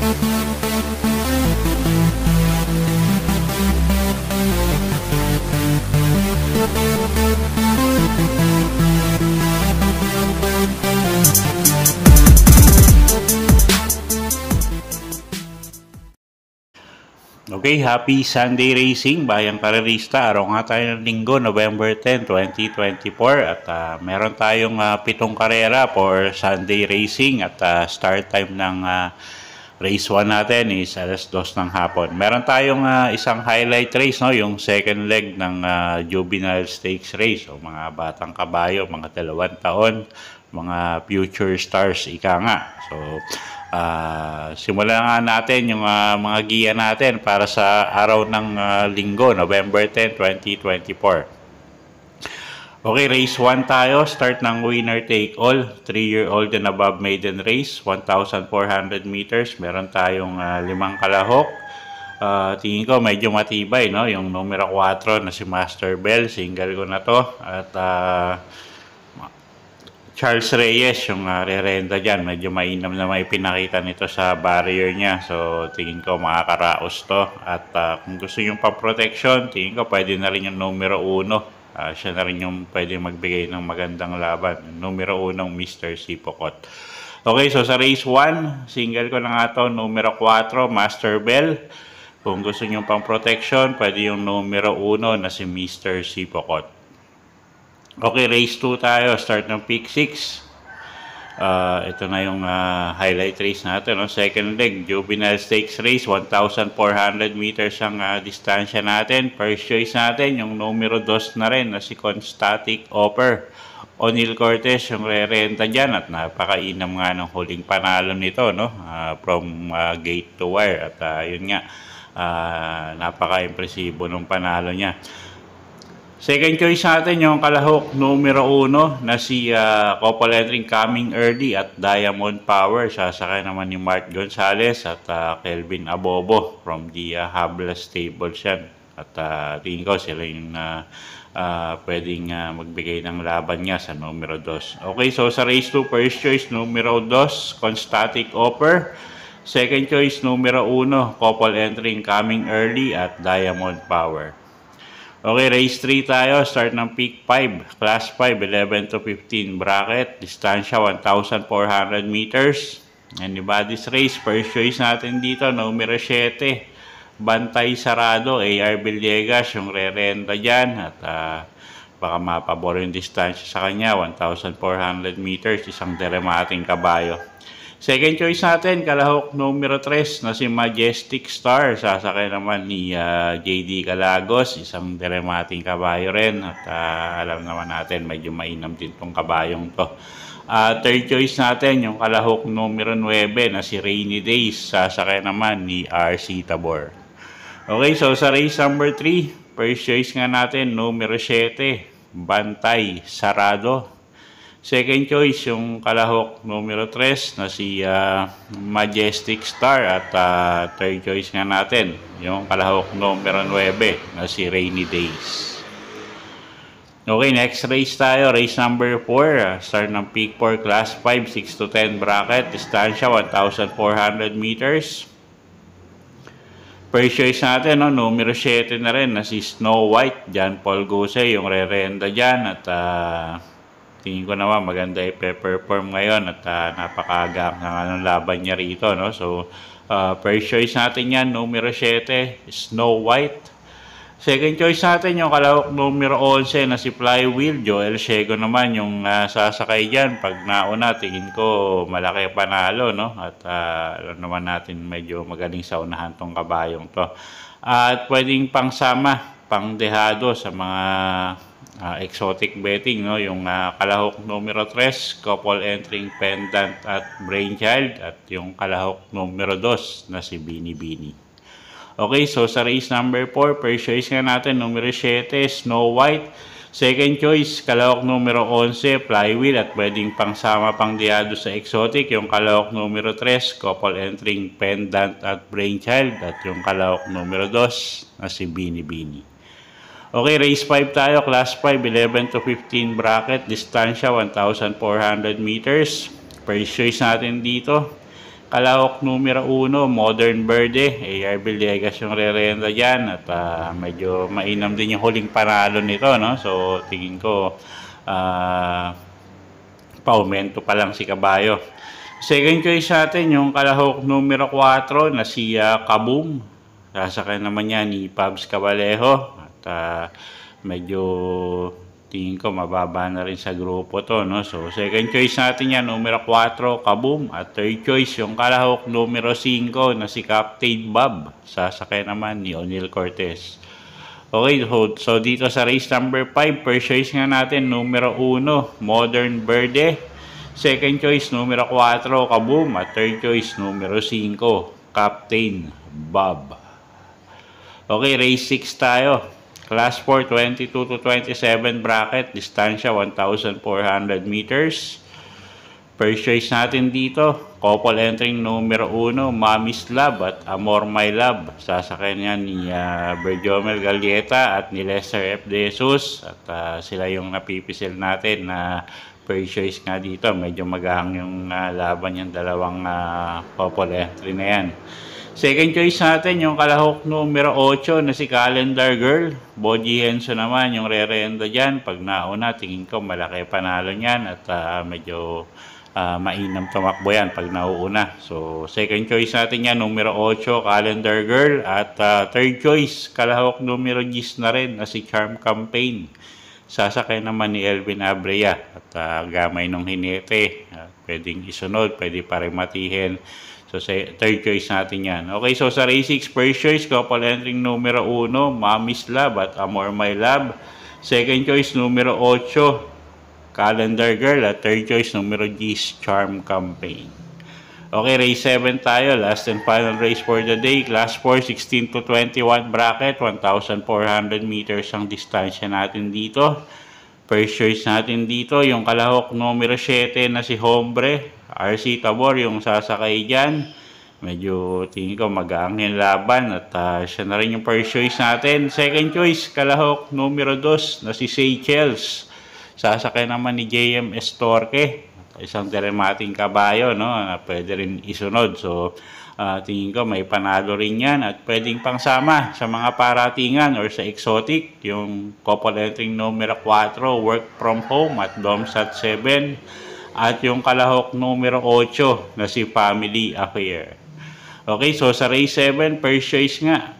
Okay, happy Sunday Racing, bayang karerista. Araw nga tayo ng Linggo, November 10, 2024. At meron tayong 7 karera for Sunday Racing. At start time ng race 1 natin is alas 2 ng hapon. Meron tayong isang highlight race, no? Yung second leg ng Juvenile Stakes Race. O mga batang kabayo, mga 2 taon, mga future stars, ika nga. So, simulan nga natin yung mga giya natin para sa araw ng Linggo, November 10, 2024. Okay, race 1 tayo. Start ng winner take all. 3-year-old and above maiden race, 1,400 meters. Meron tayong 5 kalahok. Tingin ko medyo matibay, no? Yung numero 4 na si Master Bell. Single ko na to. At Charles Reyes, yung re-renda dyan. Medyo mainam na may pinakita nito sa barrier niya. So, tingin ko makakaraos to. At kung gusto yung pa-protection, tingin ko pwede na rin yung numero 1. Siya na rin yung pwede magbigay ng magandang laban. Numero 1, Mr. Sipocot. Okay, so sa race 1, single ko na nga to, numero 4, Master Bell. Kung gusto nyo pang protection, pwede yung numero 1 na si Mr. Sipocot. Okay, race 2 tayo. Start ng pick 6. Ito na yung highlight race natin. No? Second leg, Juvenile Stakes Race. 1,400 meters ang distansya natin. First choice natin, yung numero 2 na rin na si Constatic Offer. O'Neal Cortez, yung re-renta dyan. At napakainam nga ng huling panalo nito, no? From gate to wire. At yun nga, napaka-impresibo ng panalo niya. Second choice natin yung kalahok numero 1 na si couple entering Coming Early at Diamond Power. Sasakay naman ni Mark Gonzalez at Kelvin Abobo from the Habla Stables yan. At tingin ko sila yung pwedeng magbigay ng laban niya sa numero 2. Okay, so sa race 2, first choice numero 2, Constatic Offer. Second choice numero 1, couple entering Coming Early at Diamond Power. Okay, race 3 tayo. Start ng pick 5. Class 5, 11 to 15 bracket. Distansya, 1,400 meters. Anybody's race. First choice natin dito, numero 7. Bantay Sarado, AR Villegas, yung re-renta dyan. At baka mapabor yung distansya sa kanya, 1,400 meters. Isang deremating kabayo. Second choice natin, kalahok numero 3 na si Majestic Star. Sasakay naman ni JD Calagos, isang deremating kabayo rin. At alam naman natin, medyo mainam din tong kabayong to. Third choice natin, yung kalahok numero 9 na si Rainy Days. Sasakay naman ni RC Tabor. Okay, so sa race number 3, first choice nga natin, numero 7, Bantay Sarado. Second choice, yung kalahok numero 3 na si Majestic Star. At third choice nga natin, yung kalahok numero 9 na si Rainy Days. Okay, next race tayo. Race number 4. Start ng pick 4, class 5, 6 to 10 bracket. Distansya, 1,400 meters. First choice natin, no, numero 7 na rin na si Snow White. John Paul Guse, yung re-renta dyan. At tingin ko naman maganda i-perform ngayon at napakaaga ng laban niya rito, no? So, first choice natin yan, numero 7, Snow White. Second choice natin yung kalahok numero 11 na si Flywheel. Joel Ciego naman yung sasakay dyan. Pag nauna, tingin ko malaki panalo, no? At alam naman natin medyo magaling sa unahan tong kabayong to. At pwedeng pangsama, pangdehado sa mga exotic betting, no? Yung kalahok numero 3, couple entering Pendant at Brainchild, at yung kalahok numero 2 na si Bini Bini. Okay, so sa race number 4, first choice nga natin, numero 7, Snow White. Second choice, kalahok numero 11, Flywheel, at pwedeng pangsama pangdehado sa exotic, yung kalahok numero 3, couple entering Pendant at Brainchild, at yung kalahok numero 2 na si Bini Bini. Okay, race 5 tayo, class 5, 11 to 15 bracket, distansya 1,400 meters. First choice natin dito, Kalahok numero 1, Modern Verde. AR Villegas yung re-renta dyan. At medyo mainam din yung huling panalo nito, no? So, tingin ko, paumento pa lang si Kabayo. Second choice natin, yung kalahok numero 4 na si Kaboom. Sasakay naman yan ni Pabs Cabalejo. At medyo tingin ko mababa na rin sa grupo to, no? So, second choice natin yan, numero 4, Kaboom. At third choice, yung kalahok numero 5 na si Captain Bob. Sasakay naman ni O'Neil Cortez. Okay, so dito sa race number 5, first choice nga natin, numero 1, Modern Verde. Second choice, numero 4, Kaboom. At third choice, numero 5, Captain Bob. Okay, race 6 tayo. Class 4, 22 to 27 bracket. Distansya, 1,400 meters. First choice natin dito, couple entering numero 1, Mommy's Love at Amor My Love. Sasakay niya ni Berjomel Galieta at ni Lester F. De Jesus. At sila yung napipisil natin na first choice nga dito. Medyo magahang yung laban yung dalawang couple entry na yan. Second choice natin, yung kalahok numero 8 na si Calendar Girl. Boji Henso naman yung re-renta dyan. Pag nauna, tingin ko malaki panalo niyan at medyo mainam tumakbo yan pag nauuna. So, second choice natin yan, numero 8, Calendar Girl. At third choice, kalahok numero 10 na rin na si Charm Campaign. Sasakay naman ni Elvin Abrea at gamay nung hinete. Pwedeng isunod, pwede pa rin matihin. So, third choice natin yan. Okay, so sa race 6, first choice, couple entering numero 1, Mommy's Love at Amor My Love. Second choice, numero 8, Calendar Girl. At third choice, numero 10, Charm Campaign. Okay, race 7 tayo. Last and final race for the day. Class 4, 16 to 21 bracket. 1,400 meters ang distansya natin dito. First choice natin dito, yung kalahok numero 7 na si Hombre. RC Tabor yung sasakay dyan. Medyo tingin ko mag-aangin laban at siya na rin yung first choice natin. Second choice, kalahok numero 2 na si Seychelles. Sasakay naman ni JM Estorque. Isang telemating kabayo, no? Pwede rin isunod. So, tingin ko may panalo rin yan at pwedeng pangsama sa mga paratingan or sa exotic. Yung couple entering numero 4, Work From Home at Domsat 7. At yung kalahok numero 8 na si Family Affair. Okay, so sa race 7, first choice nga,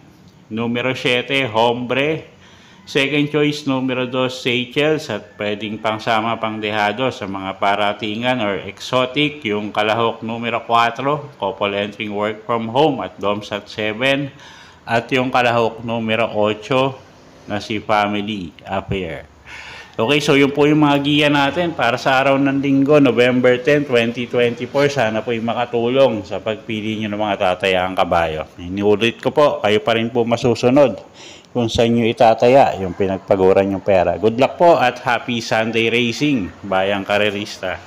numero 7, Hombre. Second choice, numero 2, Seychelles. At pwedeng pangsama pang dehado sa mga paratingan or exotic. Yung kalahok numero 4, couple entering Work From Home at Domsat 7. At yung kalahok numero 8 na si Family Affair. Okay, so yun po yung mga giya natin para sa araw ng linggo, November 10, 2024. Sana po yung makatulong sa pagpili nyo ng mga tatayaang kabayo. Iniulit ko po, kayo pa rin po masusunod kung saan nyo itataya yung pinagpaguran yung pera. Good luck po at happy Sunday racing, bayang karerista.